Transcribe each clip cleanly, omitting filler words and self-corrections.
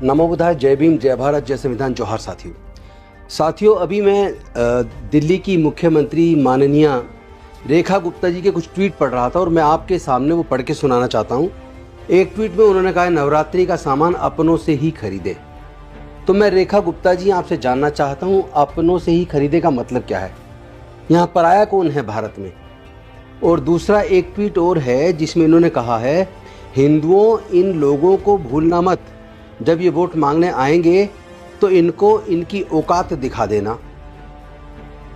नमो बुद्धाय, जय भीम, जय भारत, जय संविधान, जोहार साथियों। अभी मैं दिल्ली की मुख्यमंत्री माननीय रेखा गुप्ता जी के कुछ ट्वीट पढ़ रहा था और मैं आपके सामने वो पढ़ के सुनाना चाहता हूँ। एक ट्वीट में उन्होंने कहा है, नवरात्रि का सामान अपनों से ही खरीदे। तो मैं रेखा गुप्ता जी आपसे जानना चाहता हूँ, अपनों से ही खरीदे का मतलब क्या है? यहाँ पराया कौन है भारत में? और दूसरा एक ट्वीट और है जिसमें इन्होंने कहा है, हिंदुओं इन लोगों को भूलना मत, जब ये वोट मांगने आएंगे तो इनको इनकी औकात दिखा देना।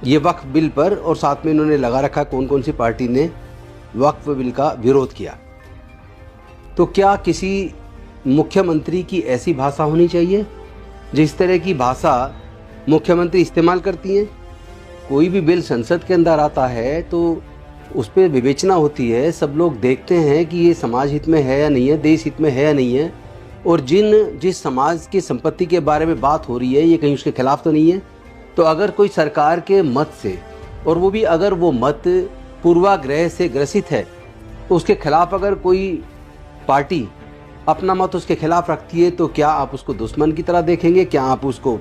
ये वक्फ बिल पर, और साथ में इन्होंने लगा रखा कौन कौन सी पार्टी ने वक्फ बिल का विरोध किया। तो क्या किसी मुख्यमंत्री की ऐसी भाषा होनी चाहिए? जिस तरह की भाषा मुख्यमंत्री इस्तेमाल करती हैं। कोई भी बिल संसद के अंदर आता है तो उस पर विवेचना होती है, सब लोग देखते हैं कि ये समाज हित में है या नहीं है, देश हित में है या नहीं है, और जिस समाज की संपत्ति के बारे में बात हो रही है ये कहीं उसके खिलाफ तो नहीं है। तो अगर कोई सरकार के मत से, और वो भी अगर वो मत पूर्वाग्रह से ग्रसित है, तो उसके खिलाफ अगर कोई पार्टी अपना मत उसके खिलाफ रखती है, तो क्या आप उसको दुश्मन की तरह देखेंगे? क्या आप उसको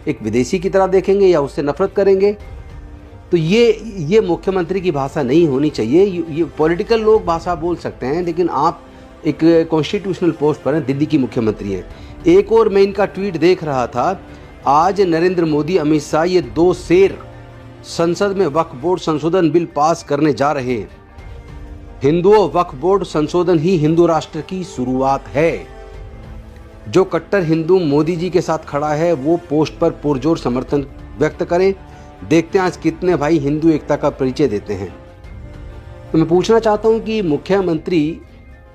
एक विदेशी की तरह देखेंगे या उससे नफरत करेंगे? तो ये मुख्यमंत्री की भाषा नहीं होनी चाहिए। ये पॉलिटिकल लोग भाषा बोल सकते हैं, लेकिन आप एक कॉन्स्टिट्यूशनल पोस्ट पर हैं, दिल्ली की मुख्यमंत्री हैं। एक और मैं इनका ट्वीट देख रहा था, आज नरेंद्र मोदी, अमित शाह, ये दो शेर संसद में वक्फ बोर्ड संशोधन बिल पास करने जा रहे हैं। हिंदुओं, वक्फ बोर्ड संशोधन ही हिंदू राष्ट्र की शुरुआत है। जो कट्टर हिंदू मोदी जी के साथ खड़ा है वो पोस्ट पर पुरजोर समर्थन व्यक्त करें। देखते हैं आज कितने भाई हिंदू एकता का परिचय देते हैं। तो मैं पूछना चाहता हूं कि मुख्यमंत्री,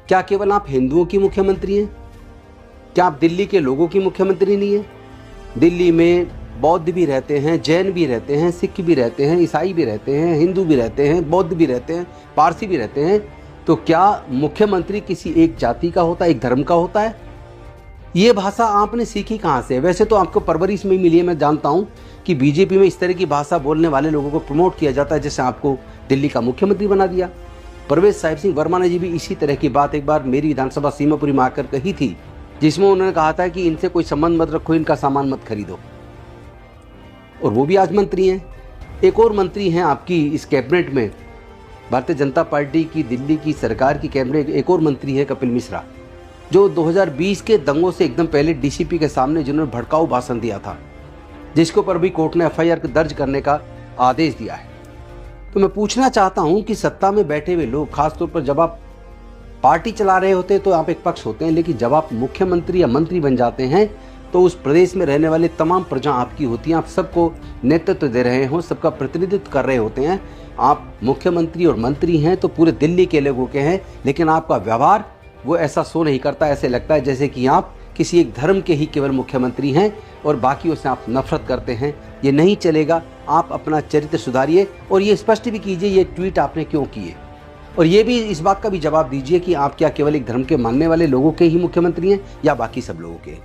क्या केवल आप हिंदुओं की मुख्यमंत्री हैं? क्या आप दिल्ली के लोगों की मुख्यमंत्री नहीं है? दिल्ली में बौद्ध भी रहते हैं, जैन भी रहते हैं, सिख भी रहते हैं, ईसाई भी रहते हैं, हिंदू भी रहते हैं, बौद्ध भी रहते हैं, पारसी भी रहते हैं। तो क्या मुख्यमंत्री किसी एक जाति का होता है, एक धर्म का होता है? ये भाषा आपने सीखी कहाँ से? वैसे तो आपको परवरिश में मिली है। मैं जानता हूँ कि बीजेपी में इस तरह की भाषा बोलने वाले लोगों को प्रमोट किया जाता है, जैसे आपको दिल्ली का मुख्यमंत्री बना दिया। परवेज साहिब सिंह वर्मा ने जी भी इसी तरह की बात एक बार मेरी विधानसभा सीमापुरी में आकर कही थी, जिसमें उन्होंने कहा था कि इनसे कोई संबंध मत रखो, इनका सामान मत खरीदो। और वो भी आज मंत्री हैं। एक और मंत्री हैं आपकी इस कैबिनेट में, भारतीय जनता पार्टी की दिल्ली की सरकार की कैबिनेट, एक और मंत्री है कपिल मिश्रा, जो 2020 के दंगों से एकदम पहले डीसीपी के सामने जिन्होंने भड़काऊ भाषण दिया था, जिसके ऊपर भी कोर्ट ने एफआईआर दर्ज करने का आदेश दिया है। तो मैं पूछना चाहता हूं कि सत्ता में बैठे हुए लोग, खासतौर पर जब आप पार्टी चला रहे होते हैं तो आप एक पक्ष होते हैं, लेकिन जब आप मुख्यमंत्री या मंत्री बन जाते हैं तो उस प्रदेश में रहने वाले तमाम प्रजा आपकी होती हैं। आप सबको नेतृत्व दे रहे हो, सबका प्रतिनिधित्व कर रहे होते हैं। आप मुख्यमंत्री और मंत्री हैं तो पूरे दिल्ली के लोगों के हैं, लेकिन आपका व्यवहार वो ऐसा शो नहीं करता। ऐसे लगता है जैसे कि आप किसी एक धर्म के ही केवल मुख्यमंत्री हैं और बाकियों से आप नफरत करते हैं। ये नहीं चलेगा। आप अपना चरित्र सुधारिए और ये स्पष्ट भी कीजिए ये ट्वीट आपने क्यों किए, और ये भी इस बात का भी जवाब दीजिए कि आप क्या केवल एक धर्म के मानने वाले लोगों के ही मुख्यमंत्री हैं या बाकी सब लोगों के।